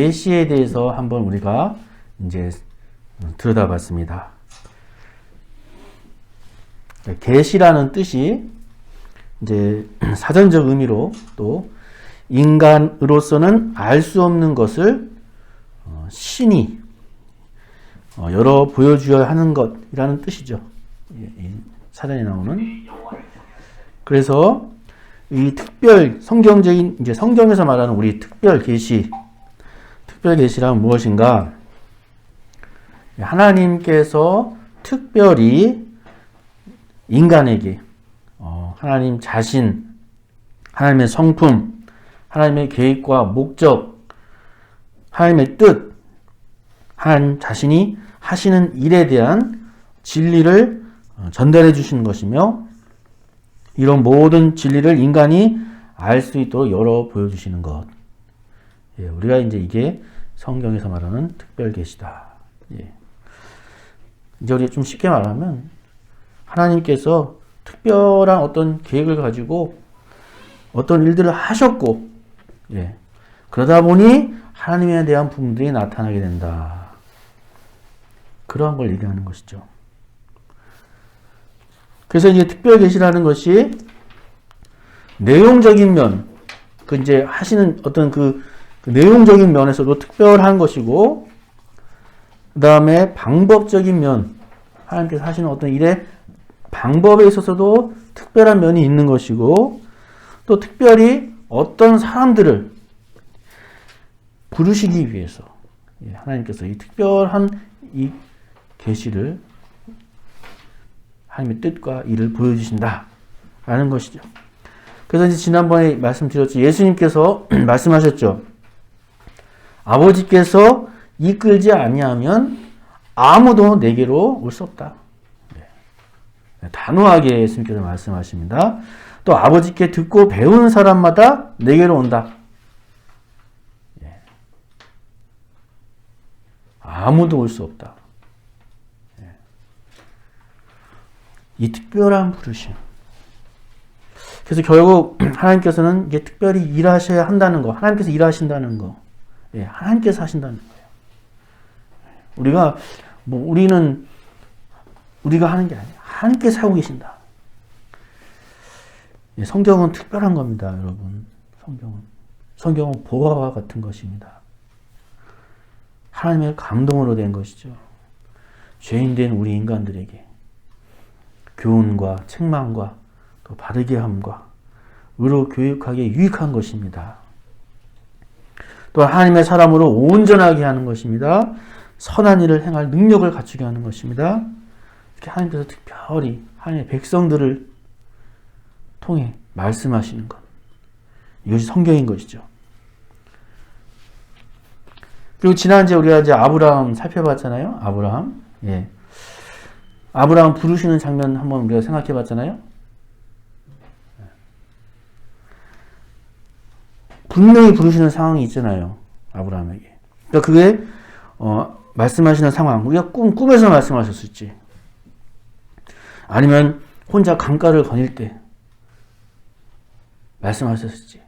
계시에 대해서 한번 우리가 이제 들여다봤습니다. 계시라는 뜻이 이제 사전적 의미로 또 인간으로서는 알 수 없는 것을 신이 열어 보여주어야 하는 것이라는 뜻이죠. 사전에 나오는. 그래서 이 특별 성경적인 이제 성경에서 말하는 우리 특별 계시란 무엇인가? 하나님께서 특별히 인간에게 하나님 자신, 하나님의 성품, 하나님의 계획과 목적, 하나님의 뜻, 하나님 자신이 하시는 일에 대한 진리를 전달해 주시는 것이며, 이런 모든 진리를 인간이 알 수 있도록 열어 보여주시는 것. 예, 우리가 이제 이게 성경에서 말하는 특별 계시다. 예. 이제 우리 좀 쉽게 말하면 하나님께서 특별한 어떤 계획을 가지고 어떤 일들을 하셨고, 예. 그러다 보니 하나님에 대한 부분들이 나타나게 된다. 그러한 걸 얘기하는 것이죠. 그래서 이제 특별 계시라는 것이 내용적인 면, 그 이제 하시는 어떤 그 내용적인 면에서도 특별한 것이고, 그 다음에 방법적인 면, 하나님께서 하시는 어떤 일의 방법에 있어서도 특별한 면이 있는 것이고, 또 특별히 어떤 사람들을 부르시기 위해서 하나님께서 이 특별한 이 계시를 하나님의 뜻과 일을 보여주신다라는 것이죠. 그래서 이제 지난번에 말씀드렸죠. 예수님께서 말씀하셨죠. 아버지께서 이끌지 아니하면 아무도 내게로 올 수 없다. 단호하게 예수님께서 말씀하십니다. 또 아버지께 듣고 배운 사람마다 내게로 온다. 아무도 올 수 없다. 이 특별한 부르심. 그래서 결국 하나님께서는 이게 특별히 일하셔야 한다는 거, 하나님께서 일하신다는 거, 하나님께서 하신다는 거예요. 우리가 하는 게 아니에요. 하나님께서 하고 계신다. 성경은 특별한 겁니다, 여러분. 성경은 보화와 같은 것입니다. 하나님의 감동으로 된 것이죠. 죄인된 우리 인간들에게 교훈과 책망과 또 바르게 함과 의로 교육하기에 유익한 것입니다. 또 하나님의 사람으로 온전하게 하는 것입니다. 선한 일을 행할 능력을 갖추게 하는 것입니다. 이렇게 하나님께서 특별히 하나님의 백성들을 통해 말씀하시는 것. 이것이 성경인 것이죠. 그리고 지난주에 우리가 이제 아브라함 살펴봤잖아요. 아브라함. 아브라함 부르시는 장면 한번 우리가 생각해 봤잖아요. 분명히 부르시는 상황이 있잖아요. 아브라함에게. 그러니까 그게 말씀하시는 상황. 우리가 꿈에서 말씀하셨을지, 아니면 혼자 강가를 거닐 때 말씀하셨을지,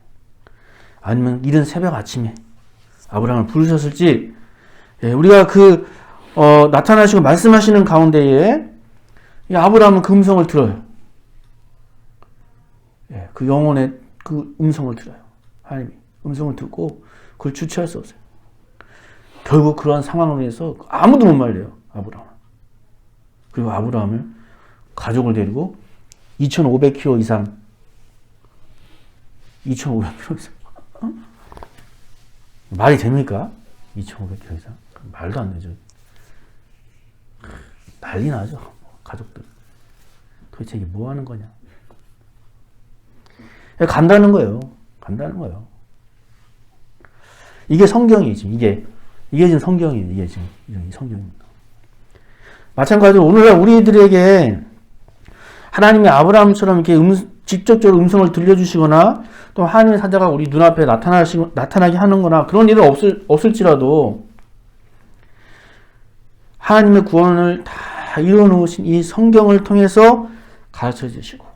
아니면 이른 새벽 아침에 아브라함을 부르셨을지, 우리가 나타나시고 말씀하시는 가운데에 아브라함은 그 음성을 들어요. 그 영혼의 그 음성을 들어요. 하나님이 음성을 듣고 그걸 주체할 수 없어요. 결국 그러한 상황으로 해서 아무도 못 말려요, 아브라함. 그리고 아브라함을 가족을 데리고 2,500km 이상 2,500km 이상 말이 됩니까? 2,500km 이상? 말도 안 되죠. 난리 나죠, 가족들. 도대체 이게 뭐 하는 거냐? 간다는 거예요. 이게 성경이에요, 지금. 이게 지금 성경이에요. 이게 지금 성경입니다. 마찬가지로 오늘날 우리들에게 하나님이 아브라함처럼 이렇게 직접적으로 음성을 들려주시거나 또 하나님의 사자가 우리 눈앞에 나타나게 하는 거나 그런 일은 없을지라도 하나님의 구원을 다 이루어놓으신 이 성경을 통해서 가르쳐 주시고,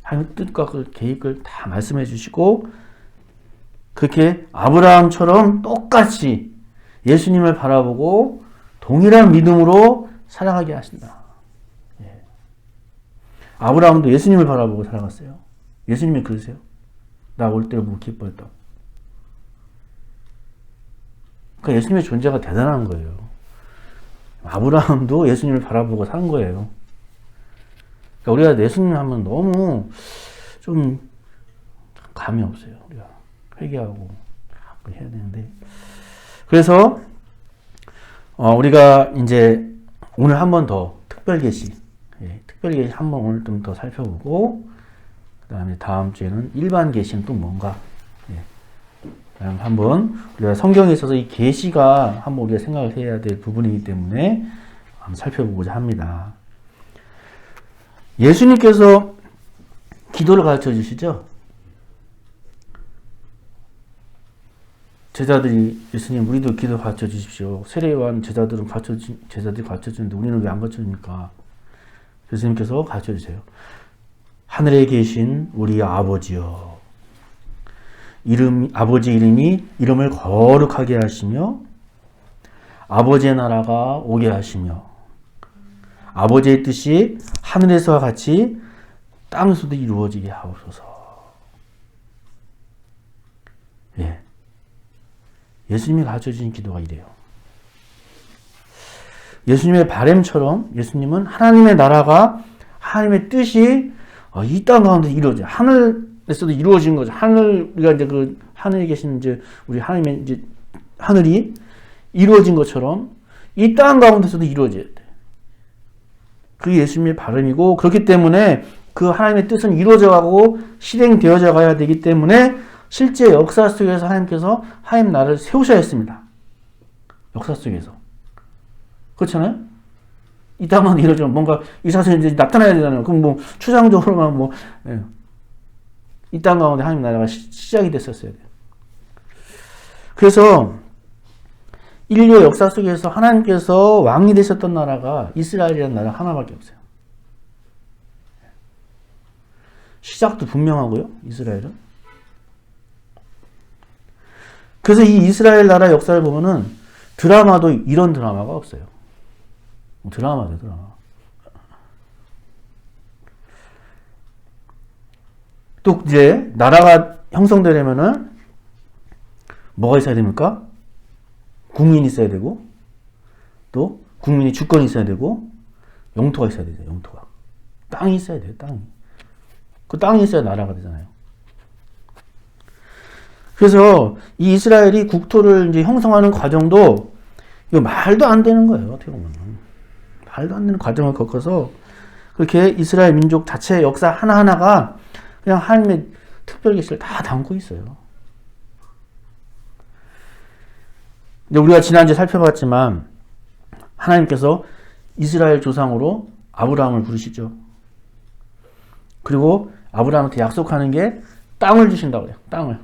하나님의 뜻과 그 계획을 다 말씀해 주시고, 그렇게 아브라함처럼 똑같이 예수님을 바라보고 동일한 믿음으로 살아가게 하신다. 예. 아브라함도 예수님을 바라보고 살아갔어요. 예수님이 그러세요. 나 올 때를 보고 기뻐했다고. 그러니까 예수님의 존재가 대단한 거예요. 아브라함도 예수님을 바라보고 산 거예요. 그러니까 우리가 예수님 하면 너무 좀 감이 없어요. 우리가 회개하고 해야 되는데. 그래서 우리가 이제 오늘 한 번 더 특별계시, 특별계시 한 번 오늘 좀 더 살펴보고, 그 다음에 다음 주에는 일반계시는 또 뭔가, 한번 우리가 성경에 있어서 이 계시가 한번 우리가 생각을 해야 될 부분이기 때문에 한번 살펴보고자 합니다. 예수님께서 기도를 가르쳐 주시죠? 제자들이 예수님 우리도 기도 가르쳐 주십시오. 세례요한 제자들이 가르쳐 주는데 우리는 왜 안 가르쳐 줍니까? 예수님께서 가르쳐 주세요. 하늘에 계신 우리 아버지여, 아버지 이름을 거룩하게 하시며 아버지의 나라가 오게 하시며 아버지의 뜻이 하늘에서와 같이 땅에서도 이루어지게 하옵소서. 예. 예수님이 가르쳐주신 기도가 이래요. 예수님의 바램처럼 예수님은 하나님의 나라가, 하나님의 뜻이 이 땅 가운데 이루어져요. 하늘에서도 이루어진 거죠. 우리가 이제 그 하늘에 계신 이제 우리 하나님의 이제 하늘이 이루어진 것처럼 이 땅 가운데서도 이루어져야 돼. 그게 예수님의 바램이고, 그렇기 때문에 그 하나님의 뜻은 이루어져 가고 실행되어져 가야 되기 때문에 실제 역사 속에서 하나님께서 하나님 나라를 세우셔야 했습니다. 역사 속에서. 그렇잖아요? 이 땅만 이루어지면 뭔가 이 사실이 이제 나타나야 되잖아요. 그럼 뭐 추상적으로만 이 땅 가운데 하나님 나라가 시작이 됐었어야 돼요. 그래서 인류의 역사 속에서 하나님께서 왕이 되셨던 나라가 이스라엘이라는 나라 하나밖에 없어요. 시작도 분명하고요, 이스라엘은. 그래서 이 이스라엘 나라 역사를 보면은 드라마도 이런 드라마가 없어요. 드라마. 또 이제 나라가 형성되려면은 뭐가 있어야 됩니까? 국민이 있어야 되고, 또 국민이 주권이 있어야 되고, 영토가 있어야 되죠. 영토가. 땅이 있어야 돼요. 땅이. 그 땅이 있어야 나라가 되잖아요. 그래서 이 이스라엘이 국토를 이제 형성하는 과정도 이거 말도 안 되는 거예요. 어떻게 보면 말도 안 되는 과정을 겪어서 그렇게 이스라엘 민족 자체의 역사 하나하나가 그냥 하나님의 특별 계시를 다 담고 있어요. 우리가 지난주에 살펴봤지만 하나님께서 이스라엘 조상으로 아브라함을 부르시죠. 그리고 아브라함한테 약속하는 게 땅을 주신다고 그래요. 땅을.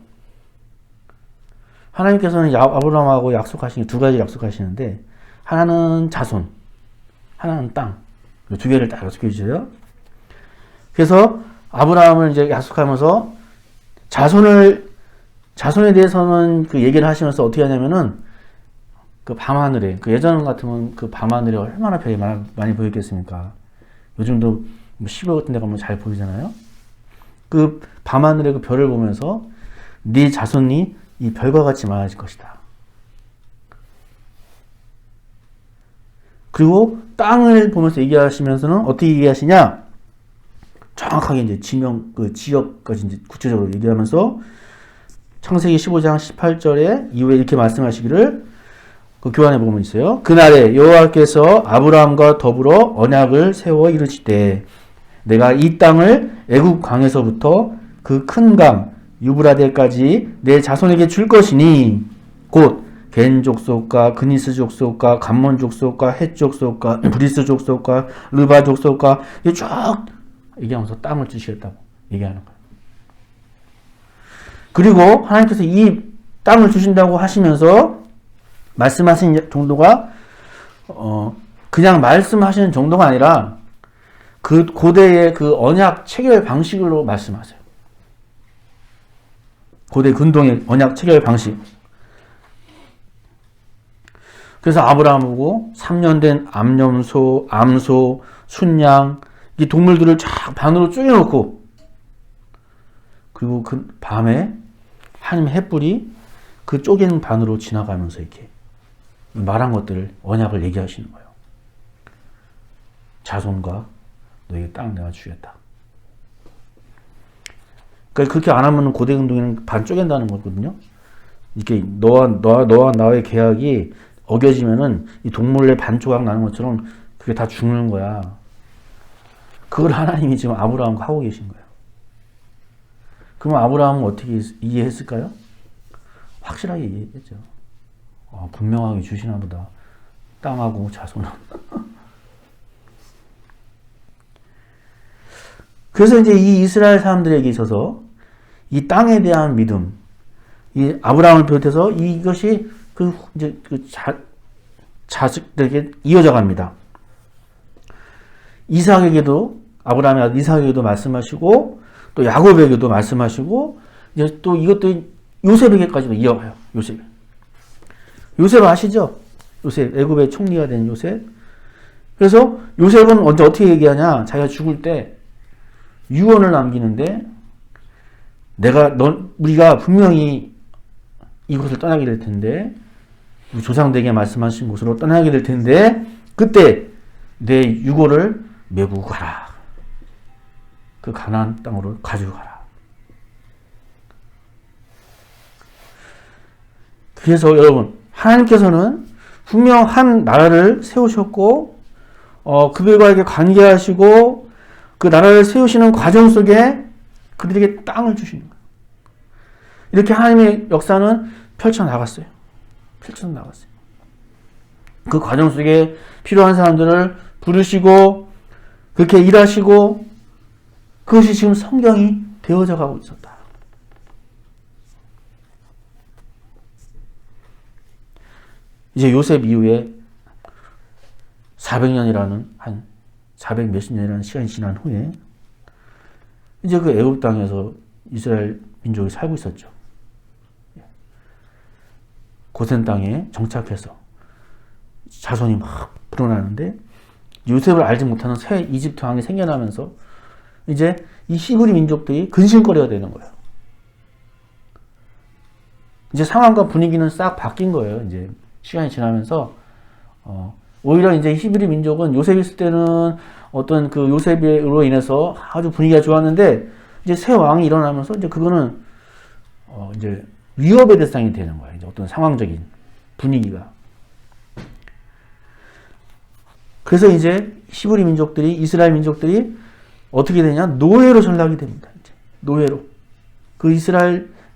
하나님께서는 아브라함하고 약속하신 게 두 가지 약속하시는데, 하나는 자손, 하나는 땅. 두 개를 딱 약속해 주세요. 그래서 아브라함을 이제 약속하면서 자손에 대해서는 그 얘기를 하시면서 어떻게 하냐면은 그 밤하늘에, 그 예전 같으면 그 밤하늘에 얼마나 별이 많이 보였겠습니까? 요즘도 시골 같은 데 가면 잘 보이잖아요? 그 밤하늘의 그 별을 보면서 네 자손이 이 별과 같이 많아질 것이다. 그리고 땅을 보면서 얘기하시면서는 어떻게 얘기하시냐? 정확하게 이제 지역까지 이제 구체적으로 얘기하면서 창세기 15장 18절에 이후에 이렇게 말씀하시기를, 그 교환해 보면 있어요. 그날에 여호와께서 아브라함과 더불어 언약을 세워 이르시되 내가 이 땅을 애굽 강에서부터 그 큰 강 유브라데까지 내 자손에게 줄 것이니 곧 겐 족속과 그니스 족속과 감몬 족속과 헷 족속과 브리스 족속과 르바 족속과 쭉 얘기하면서 땅을 주시겠다고 얘기하는 거예요. 그리고 하나님께서 이 땅을 주신다고 하시면서 말씀하신 정도가 그냥 말씀하시는 정도가 아니라 그 고대의 그 언약 체결 방식으로 말씀하세요. 고대 근동의 언약 체결 방식. 그래서 아브라함 보고 3년 된 암염소, 암소, 순양 이 동물들을 쫙 반으로 쪼개놓고 그리고 그 밤에 하나님 햇불이 그 쪼갠 반으로 지나가면서 이렇게 말한 것들을 언약을 얘기하시는 거예요. 자손과 너에게 땅 내가 주겠다. 그러니까 그렇게 안 하면 고대 근동에는 반 쪼갠다는 거거든요. 이렇게 너와 나의 계약이 어겨지면은 이 동물의 반 조각 나는 것처럼 그게 다 죽는 거야. 그걸 하나님이 지금 아브라함과 하고 계신 거예요. 그럼 아브라함은 어떻게 이해했을까요? 확실하게 이해했죠. 분명하게 주시나 보다. 땅하고 자손은. 그래서 이제 이 이스라엘 사람들에게 있어서 이 땅에 대한 믿음, 이 아브라함을 비롯해서 이것이 자식들에게 이어져 갑니다. 이삭에게도 아브라함의 아들 이삭에게도 말씀하시고 또 야곱에게도 말씀하시고 이제 또 이것도 요셉에게까지도 이어가요. 요셉 아시죠? 요셉 애굽의 총리가 된 요셉. 그래서 요셉은 언제 어떻게 얘기하냐? 자기가 죽을 때 유언을 남기는데 우리가 분명히 이곳을 떠나게 될 텐데 조상들에게 말씀하신 곳으로 떠나게 될 텐데 그때 내 유고를 메고 가라. 그 가나안 땅으로 가지고 가라. 그래서 여러분 하나님께서는 분명 한 나라를 세우셨고 그들과 이렇게 관계하시고 그 나라를 세우시는 과정 속에 그들에게 땅을 주시는 거예요. 이렇게 하나님의 역사는 펼쳐나갔어요. 그 과정 속에 필요한 사람들을 부르시고 그렇게 일하시고 그것이 지금 성경이 되어져 가고 있었다. 이제 요셉 이후에 400년이라는 한 400 몇십 년이라는 시간이 지난 후에 이제 그 애굽 땅에서 이스라엘 민족이 살고 있었죠. 고센 땅에 정착해서 자손이 막 불어나는데 요셉을 알지 못하는 새 이집트 왕이 생겨나면서 이제 이 히브리 민족들이 근심거려야 되는 거예요. 이제 상황과 분위기는 싹 바뀐 거예요. 이제 시간이 지나면서 오히려 이제 히브리 민족은 요셉이 있을 때는 어떤 그 요셉으로 인해서 아주 분위기가 좋았는데 이제 새 왕이 일어나면서 이제 그거는 이제 위협의 대상이 되는 거예요. 이제 어떤 상황적인 분위기가. 그래서 이제 히브리 민족들이 이스라엘 민족들이 어떻게 되냐? 노예로 전락이 됩니다. 이제 노예로. 그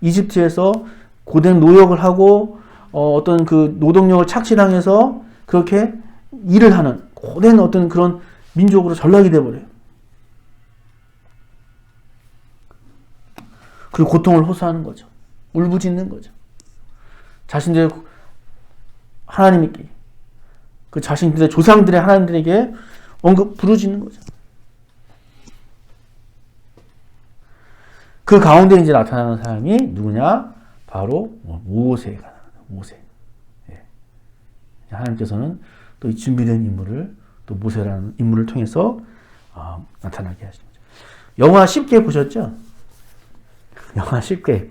이집트에서 고된 노역을 하고 어떤 그 노동력을 착취당해서 그렇게 일을 하는 고된 어떤 그런 민족으로 전락이 돼버려요. 그리고 고통을 호소하는 거죠. 울부짖는 거죠. 자신들의 하나님께 그 자신들의 조상들의 하나님들에게 부르짖는 거죠. 그 가운데 이제 나타나는 사람이 누구냐? 바로 모세가 나타납니다. 모세. 예. 하나님께서는 또 이 준비된 인물을 또 모세라는 인물을 통해서 나타나게 하시는 거죠. 영화 쉽게 보셨죠? 영화 쉽게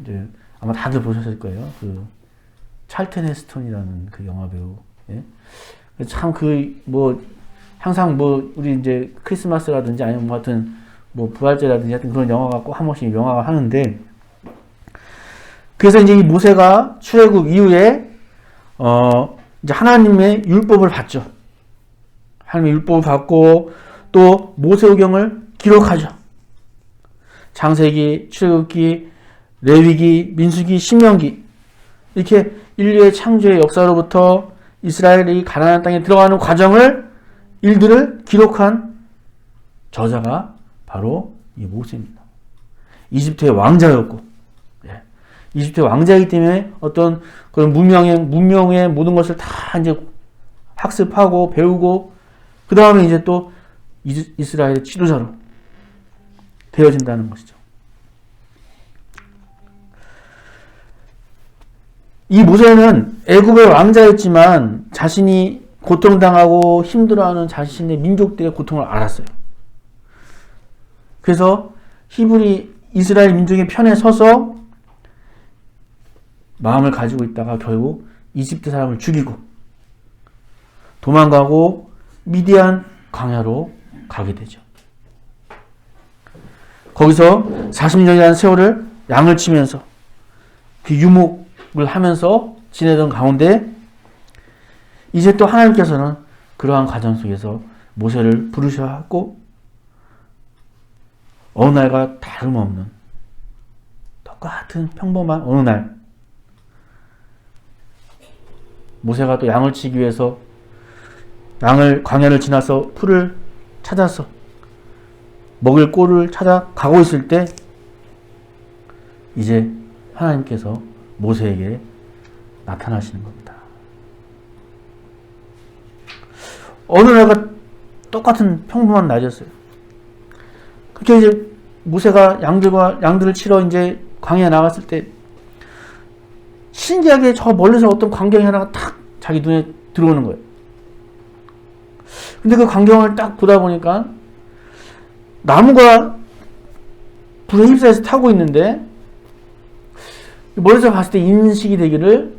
이제 아마 다들 보셨을 거예요. 그 찰튼 헤스턴이라는 그 영화 배우. 예? 참 항상 우리 이제 크리스마스라든지 아니면 하여튼 부활제라든지 하여튼 그런 영화가 꼭 한 번씩 영화가 하는데 그래서 이제 이 모세가 출애굽 이후에 이제 하나님의 율법을 받죠. 하나님의 율법을 받고 또 모세오경을 기록하죠. 창세기, 출애굽기, 레위기, 민수기, 신명기 이렇게 인류의 창조의 역사로부터 이스라엘이 가나안 땅에 들어가는 일들을 기록한 저자가 바로 이 모세입니다. 이집트의 왕자였고, 이집트의 왕자이기 때문에 어떤 그런 문명의 모든 것을 다 이제 학습하고 배우고, 그 다음에 이제 또 이스라엘의 지도자로 되어진다는 것이죠. 이 모세는 애굽의 왕자였지만 자신이 고통당하고 힘들어하는 자신의 민족들의 고통을 알았어요. 그래서 히브리 이스라엘 민족의 편에 서서 마음을 가지고 있다가 결국 이집트 사람을 죽이고 도망가고 미디안 광야로 가게 되죠. 거기서 40년이라는 세월을 양을 치면서 그 유목을 하면서 지내던 가운데 이제 또 하나님께서는 그러한 과정 속에서 모세를 부르셔갖고 어느 날과 다름없는 똑같은 평범한 어느 날 모세가 또 양을 치기 위해서 양을 광야를 지나서 풀을 찾아서 먹을 꼴을 찾아 가고 있을 때 이제 하나님께서 모세에게 나타나시는 겁니다. 어느 날과 똑같은 평범한 날이었어요. 그렇게 이제 모세가 양들을 치러 이제 광야에 나갔을 때 신기하게 저 멀리서 어떤 광경이 하나가 탁 자기 눈에 들어오는 거예요. 근데 그 광경을 딱 보다 보니까 나무가 불에 휩싸여서 타고 있는데 멀리서 봤을 때 인식이 되기를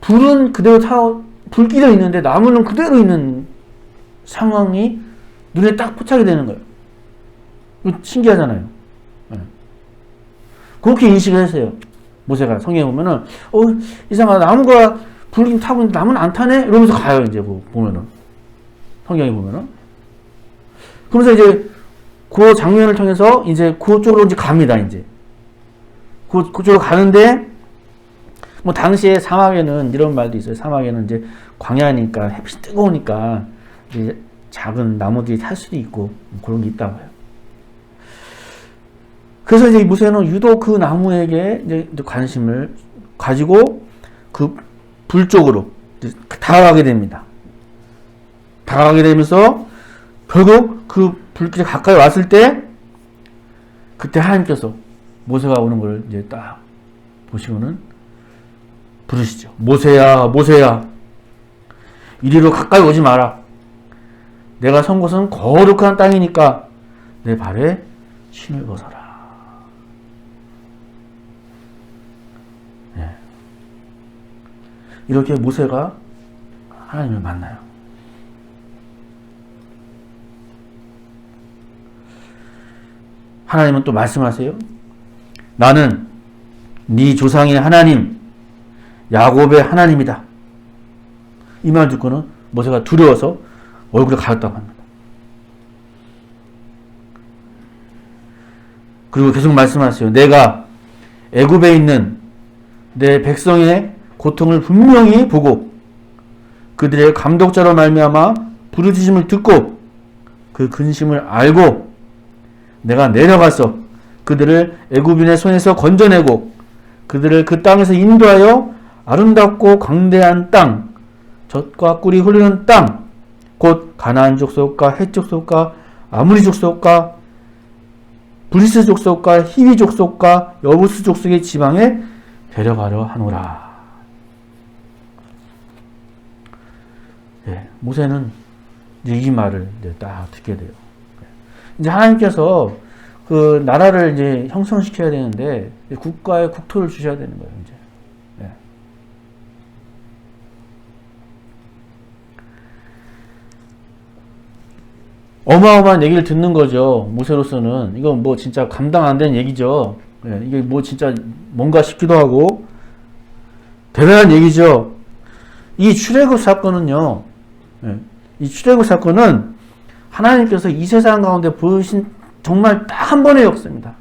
불은 그대로 불길에 있는데 나무는 그대로 있는 상황이 눈에 딱 포착이 되는 거예요. 신기하잖아요. 그렇게 인식을 했어요. 모세가 성경에 보면은 이상하다. 나무가 불길 타고 있는데 나무는 안 타네? 이러면서 가요. 이제 보면은 성경에 보면은 그러면서 이제 그 장면을 통해서 이제 그쪽으로 이제 갑니다. 이제 그쪽으로 가는데 뭐 당시에 사막에는 이런 말도 있어요. 사막에는 이제 광야니까 햇빛이 뜨거우니까 이제 작은 나무들이 탈 수도 있고 그런 게 있다고 해요. 그래서 이제 모세는 유독 그 나무에게 이제 관심을 가지고 그 불 쪽으로 다가가게 됩니다. 다가가게 되면서 결국 그 불길에 가까이 왔을 때 그때 하나님께서 모세가 오는 걸 이제 딱 보시고는 부르시죠. 모세야, 모세야, 이리로 가까이 오지 마라. 내가 선 곳은 거룩한 땅이니까 내 발에 신을 벗어라. 네. 이렇게 모세가 하나님을 만나요. 하나님은 또 말씀하세요. 나는 네 조상의 하나님, 야곱의 하나님이다. 이 말 듣고는 모세가 두려워서 얼굴을 가렸다고 합니다. 그리고 계속 말씀하세요. 내가 애굽에 있는 내 백성의 고통을 분명히 보고 그들의 감독자로 말미암아 부르짖음을 듣고 그 근심을 알고 내가 내려가서 그들을 애굽인의 손에서 건져내고 그들을 그 땅에서 인도하여 아름답고 광대한 땅, 젖과 꿀이 흐르는 땅, 곧 가나안 족속과 헷 족속과 아무리 족속과 브리스 족속과 히위 족속과 여부스 족속의 지방에 데려가려 하노라. 예, 모세는 이제 이 말을 이제 딱 듣게 돼요. 이제 하나님께서 그 나라를 이제 형성시켜야 되는데 국가에 국토를 주셔야 되는 거예요. 이제. 예. 어마어마한 얘기를 듣는 거죠. 모세로서는 이건 뭐 진짜 감당 안 되는 얘기죠. 예, 이게 뭐 진짜 뭔가 싶기도 하고 대단한 얘기죠. 이 출애굽 사건은요. 예, 이 출애굽 사건은 하나님께서 이 세상 가운데 보여주신 정말 딱 한 번의 역사입니다.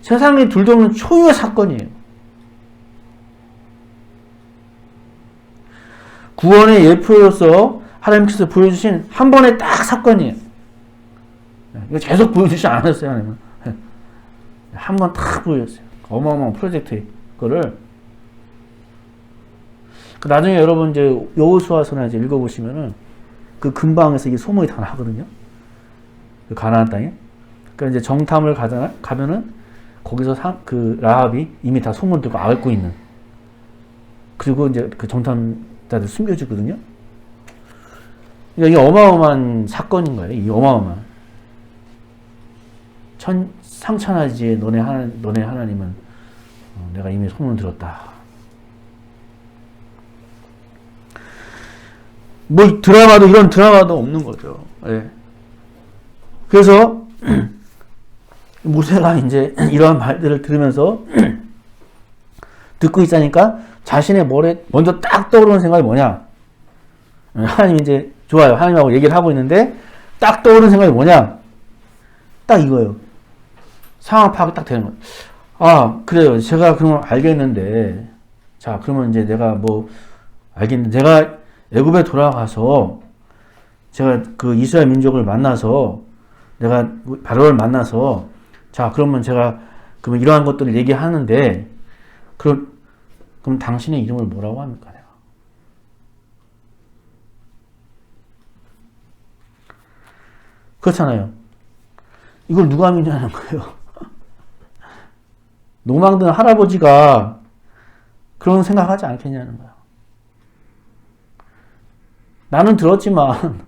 세상에 둘도 없는 초유의 사건이에요. 구원의 예표로서 하나님께서 보여주신 한 번의 딱 사건이에요. 이거 계속 보여주지 않았어요. 하나님은. 한 번 딱 보여줬어요. 어마어마한 프로젝트 거를. 나중에 여러분 이제 여호수아서나 이제 읽어보시면은 그 근방에서 이게 소문이 다 나거든요. 그 가나안 땅에. 그러니까 이제 정탐을 가면은 거기서 그 라합이 이미 다 소문 듣고 앓고 있는. 그리고 이제 그 정탐자들 숨겨주거든요. 그러니까 이게 어마어마한 사건인 거예요. 이 어마어마한. 상천하지에 너네 하나님은 내가 이미 소문 들었다. 뭐 이런 드라마도 없는 거죠. 예. 그래서 모세가 이제 이러한 말들을 들으면서 듣고 있으니까 자신의 머리에 먼저 딱 떠오르는 생각이 뭐냐? 하나님 이제 좋아요. 하나님하고 얘기를 하고 있는데 딱 떠오르는 생각이 뭐냐? 딱 이거예요. 상황 파악이 딱 되는 거예요. 아, 그래요. 제가 그러면 알겠는데, 자, 그러면 이제 내가 뭐 알겠는데, 제가 애굽에 돌아가서 제가 그 이스라엘 민족을 만나서 내가 바로를 만나서 자, 그러면 제가 그러면 이러한 것들을 얘기하는데 그럼 당신의 이름을 뭐라고 합니까? 내가. 그렇잖아요. 이걸 누가 믿냐는 거예요. 노망든 할아버지가 그런 생각하지 않겠냐는 거야. 나는 들었지만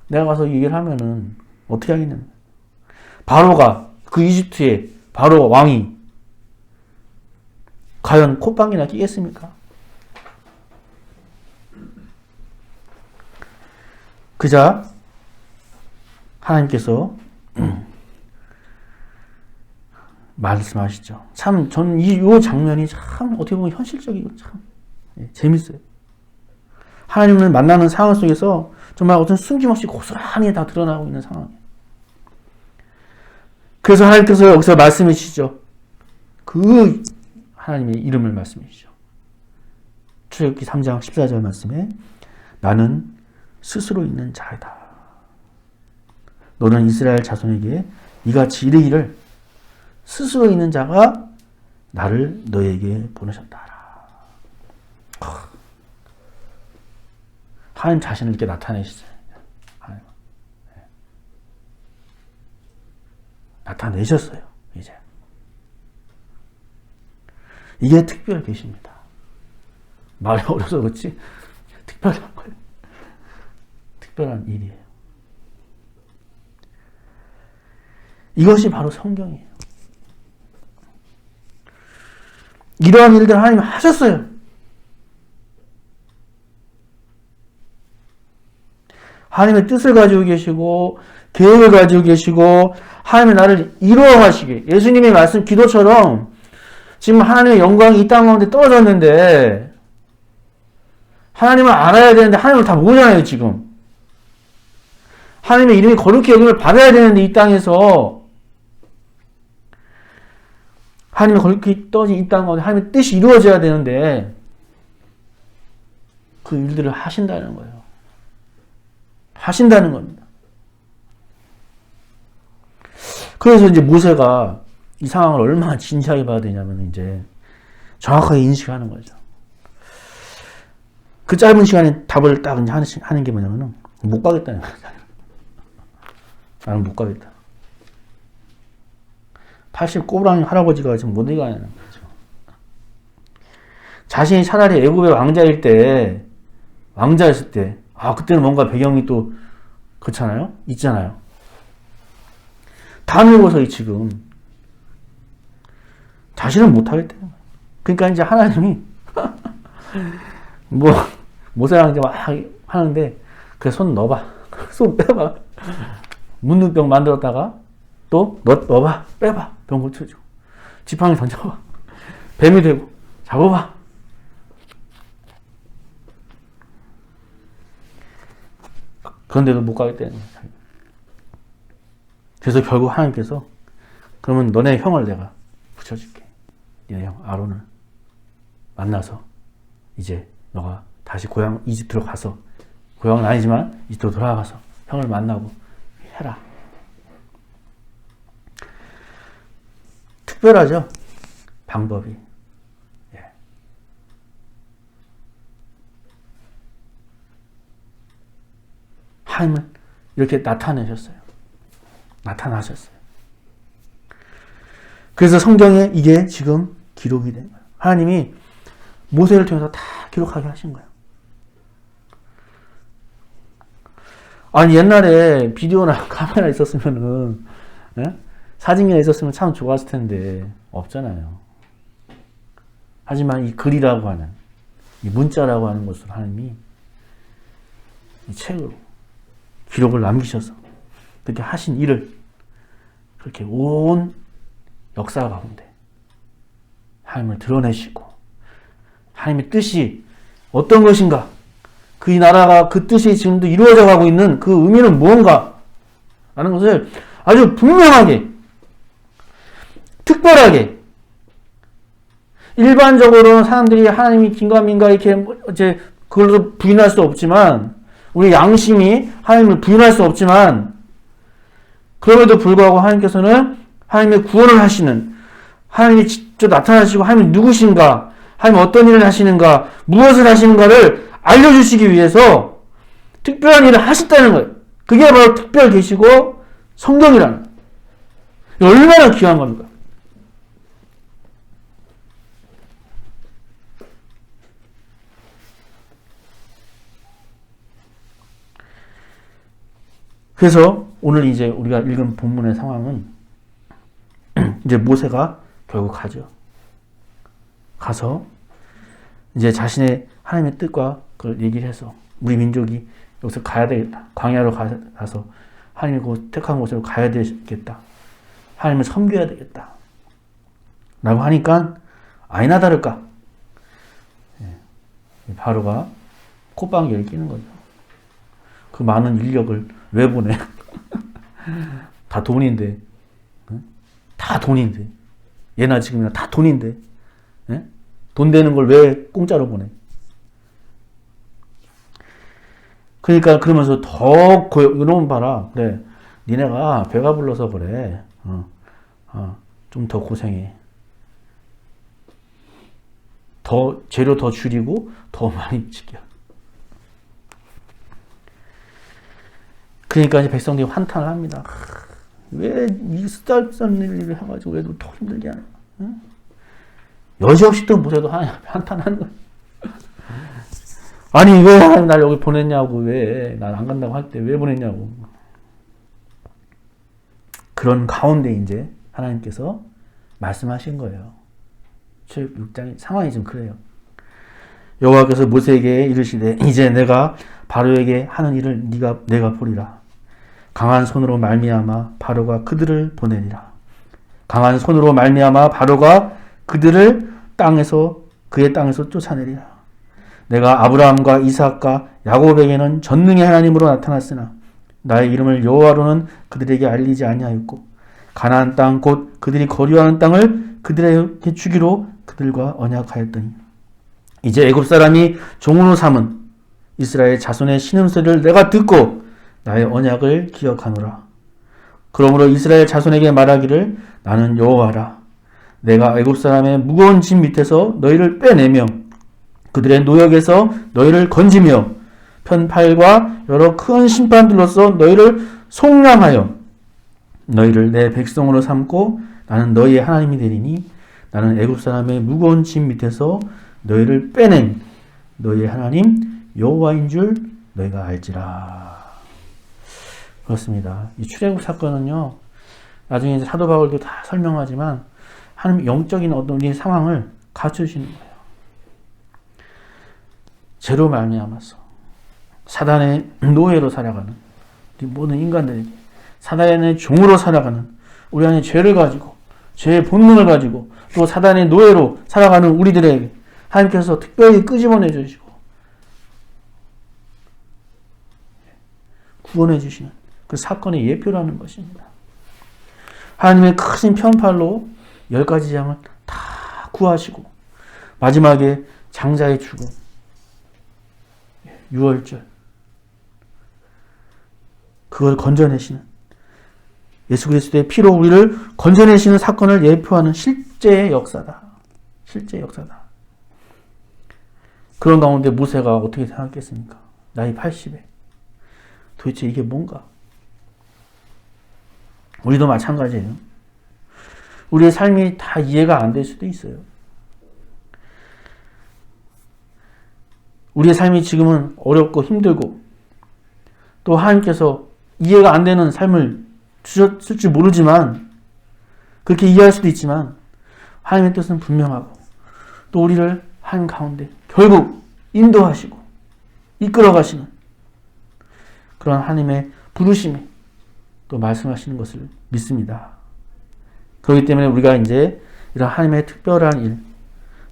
내가 가서 얘기를 하면은 어떻게 하겠냐는 거야. 바로가 그 이집트의 바로 왕이 과연 콧방귀나 끼겠습니까? 그자 하나님께서 말씀하시죠. 참 저는 이 장면이 참 어떻게 보면 현실적이고 참 재밌어요. 하나님을 만나는 상황 속에서 정말 어떤 숨김없이 고스란히 다 드러나고 있는 상황이에요. 그래서 하나님께서 여기서 말씀해 주시죠. 그 하나님의 이름을 말씀해 주시죠. 출애굽기 3장 14절 말씀에 나는 스스로 있는 자이다. 너는 이스라엘 자손에게 이같이 이르기를 스스로 있는 자가 나를 너에게 보내셨다. 하나님 자신을 이렇게 나타내시어요. 나타내셨어요. 이제 이게 특별 계십니다. 말이 어려서 그렇지 특별한 거예요. 특별한 일이에요. 이것이 바로 성경이에요. 이러한 일들 하나님 하셨어요. 하나님의 뜻을 가지고 계시고 계획을 가지고 계시고 하나님의 나를 이루어가시게 예수님의 말씀 기도처럼 지금 하나님의 영광이 이 땅 가운데 떨어졌는데 하나님을 알아야 되는데 하나님을 다 모르잖아요. 지금 하나님의 이름이 거룩히 여김을 받아야 되는데 이 땅에서 하나님의 거룩히 떨어진 이 땅 가운데 하나님의 뜻이 이루어져야 되는데 그 일들을 하신다는 거예요. 하신다는 겁니다. 그래서 이제 모세가 이 상황을 얼마나 진지하게 봐야 되냐면 이제 정확하게 인식하는 거죠. 그 짧은 시간에 답을 딱 하는 게 뭐냐면은 못 가겠다는 거예요. 나는 못 가겠다. 80 꼬부랑 할아버지가 지금 못 이가냐는 거죠. 자신이 차라리 애굽의 왕자였을 때, 그때는 뭔가 배경이 또 그렇잖아요? 있잖아요. 다 늙어서 지금 자신은 못 하겠대요. 그러니까 이제 하나님이 모세랑 이제 막 하는데 그래 손 넣어봐, 손 빼봐. 문둥병 만들었다가 또 넣어봐, 빼봐, 병 고쳐주고 지팡이 던져봐, 뱀이 되고 잡아봐. 그런데도 못 가겠다는 거예요. 그래서 결국 하나님께서 그러면 너네 형을 내가 붙여줄게. 너네 형 아론을 만나서 이제 너가 다시 고향 이집트로 가서, 고향은 아니지만 이집트로 돌아가서 형을 만나고 해라. 특별하죠? 방법이. 예. 하나님은 이렇게 나타나셨어요. 그래서 성경에 이게 지금 기록이 된 거예요. 하나님이 모세를 통해서 다 기록하게 하신 거예요. 아니 옛날에 비디오나 카메라 있었으면은 사진기가 있었으면 참 좋았을 텐데 없잖아요. 하지만 이 글이라고 하는 이 문자라고 하는 것을 하나님이 이 책으로 기록을 남기셔서 그렇게 하신 일을 그렇게 온 역사 가운데 하나님을 드러내시고 하나님의 뜻이 어떤 것인가, 그 나라가 그 뜻이 지금도 이루어져 가고 있는 그 의미는 무언가 라는 것을 아주 분명하게, 특별하게, 일반적으로는 사람들이 하나님이 긴가민가 이렇게 이제 그걸로 부인할 수 없지만, 우리 양심이 하나님을 부인할 수 없지만, 그럼에도 불구하고 하나님께서는 하나님의 구원을 하시는, 하나님이 직접 나타나시고 하나님이 누구신가, 하나님 어떤 일을 하시는가, 무엇을 하시는가를 알려주시기 위해서 특별한 일을 하셨다는 거예요. 그게 바로 특별 계시고 성경이라는 거예요. 얼마나 귀한 겁니까? 그래서 오늘 이제 우리가 읽은 본문의 상황은 이제 모세가 결국 가서 이제 자신의 하나님의 뜻과 그걸 얘기를 해서 우리 민족이 여기서 가야 되겠다. 광야로 가서 하나님이 그 택한 곳으로 가야 되겠다. 하나님을 섬겨야 되겠다. 라고 하니까 아니나 다를까. 바로가 콧방귀를 끼는 거죠. 그 많은 인력을 왜 보내? 다 돈인데. 다 돈인데. 예나 지금이나 다 돈인데. 돈 되는 걸 왜 공짜로 보내? 그러니까 그러면서 더 이놈 봐라. 그래. 니네가 배가 불러서 그래. 좀 더 고생해. 더 재료 더 줄이고 더 많이 지켜. 그러니까 이제 백성들이 환탄을 합니다. 왜 이 쓰잘데없는 일을 해가지고 왜 더 힘들게 하나? 여지없이 또 모세도 하나님 앞에 한탄하는 거야. 아니 왜 하나님 날 여기 보냈냐고, 왜 난 안 간다고 할 때 왜 보냈냐고. 그런 가운데 이제 하나님께서 말씀하신 거예요. 출애굽 6장의 상황이 좀 그래요. 여호와께서 모세에게 이르시되 이제 내가 바로에게 하는 일을 내가 보리라. 강한 손으로 말미암아 바로가 그들을 보내리라. 강한 손으로 말미암아 바로가 그들을 그의 땅에서 쫓아내리라. 내가 아브라함과 이삭과 야곱에게는 전능의 하나님으로 나타났으나 나의 이름을 여호와로는 그들에게 알리지 아니하였고 가나안 땅 곧 그들이 거류하는 땅을 그들에게 주기로 그들과 언약하였더니 이제 애굽 사람이 종으로 삼은 이스라엘 자손의 신음소리를 내가 듣고 나의 언약을 기억하노라. 그러므로 이스라엘 자손에게 말하기를 나는 여호와라. 내가 애굽 사람의 무거운 짐 밑에서 너희를 빼내며 그들의 노역에서 너희를 건지며 편팔과 여러 큰 심판들로서 너희를 속량하여 너희를 내 백성으로 삼고 나는 너희의 하나님이 되리니 나는 애굽 사람의 무거운 짐 밑에서 너희를 빼낸 너희의 하나님 여호와인 줄 너희가 알지라. 그렇습니다. 이 출애굽 사건은요, 나중에 이제 사도 바울도 다 설명하지만 하나님 영적인 어떤 우리의 상황을 가르쳐 주시는 거예요. 죄로 말미암아서 사단의 노예로 살아가는 우리 모든 인간들에게, 사단의 종으로 살아가는 우리 안에 죄를 가지고 죄의 본능을 가지고 또 사단의 노예로 살아가는 우리들에게 하나님께서 특별히 끄집어내 주시고 구원해 주시는 그 사건의 예표라는 것입니다. 하나님의 크신 편팔로 10가지 장을 다 구하시고 마지막에 장자의 죽음, 유월절, 그걸 건져내시는 예수 그리스도의 피로 우리를 건져내시는 사건을 예표하는 실제의 역사다. 실제의 역사다. 그런 가운데 모세가 어떻게 생각했습니까? 나이 80에 도대체 이게 뭔가? 우리도 마찬가지예요. 우리의 삶이 다 이해가 안 될 수도 있어요. 우리의 삶이 지금은 어렵고 힘들고 또 하나님께서 이해가 안 되는 삶을 주셨을지 모르지만 그렇게 이해할 수도 있지만 하나님의 뜻은 분명하고 또 우리를 하나님 가운데 결국 인도하시고 이끌어 가시는 그런 하나님의 부르심에 또 말씀하시는 것을 믿습니다. 그렇기 때문에 우리가 이제 이런 하나님의 특별한 일,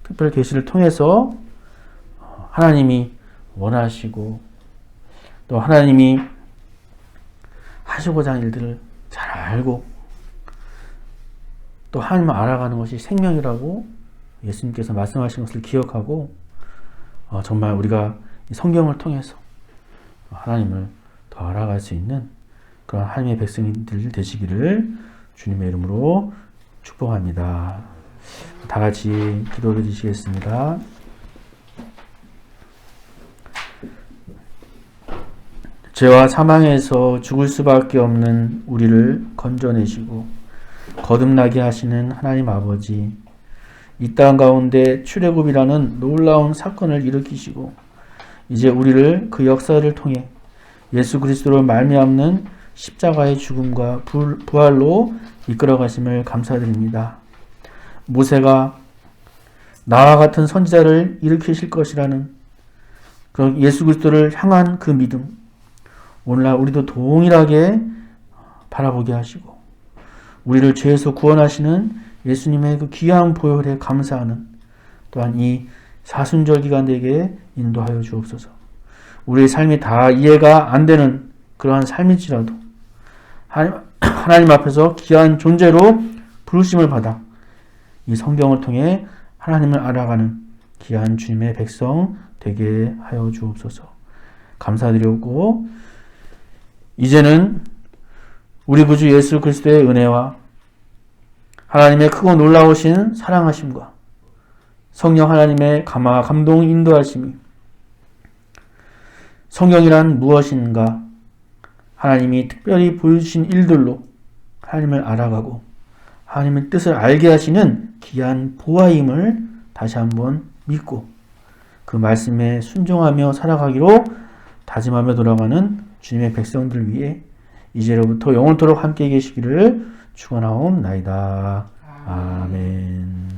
특별 계시를 통해서 하나님이 원하시고 또 하나님이 하시고자 하는 일들을 잘 알고 또 하나님을 알아가는 것이 생명이라고 예수님께서 말씀하신 것을 기억하고 정말 우리가 성경을 통해서 하나님을 더 알아갈 수 있는 그런 하나님의 백성들 되시기를 주님의 이름으로 축복합니다. 다 같이 기도를 드리시겠습니다. 죄와 사망에서 죽을 수밖에 없는 우리를 건져내시고 거듭나게 하시는 하나님 아버지, 이 땅 가운데 출애굽이라는 놀라운 사건을 일으키시고 이제 우리를 그 역사를 통해 예수 그리스도로 말미암는 십자가의 죽음과 부활로 이끌어 가심을 감사드립니다. 모세가 나와 같은 선지자를 일으키실 것이라는 그런 예수 그리스도를 향한 그 믿음, 오늘날 우리도 동일하게 바라보게 하시고 우리를 죄에서 구원하시는 예수님의 그 귀한 보혈에 감사하는 또한 이 사순절 기간 되게 인도하여 주옵소서. 우리의 삶이 다 이해가 안 되는 그러한 삶일지라도 하나님 앞에서 귀한 존재로 부르심을 받아 이 성경을 통해 하나님을 알아가는 귀한 주님의 백성 되게 하여 주옵소서. 감사드리고 이제는 우리 구주 예수 그리스도의 은혜와 하나님의 크고 놀라우신 사랑하심과 성령 하나님의 감동 인도하심이 성경이란 무엇인가 하나님이 특별히 보여주신 일들로 하나님을 알아가고 하나님의 뜻을 알게 하시는 귀한 보화임을 다시 한번 믿고 그 말씀에 순종하며 살아가기로 다짐하며 돌아가는 주님의 백성들 위해 이제로부터 영원토록 함께 계시기를 축원하옵나이다. 아멘.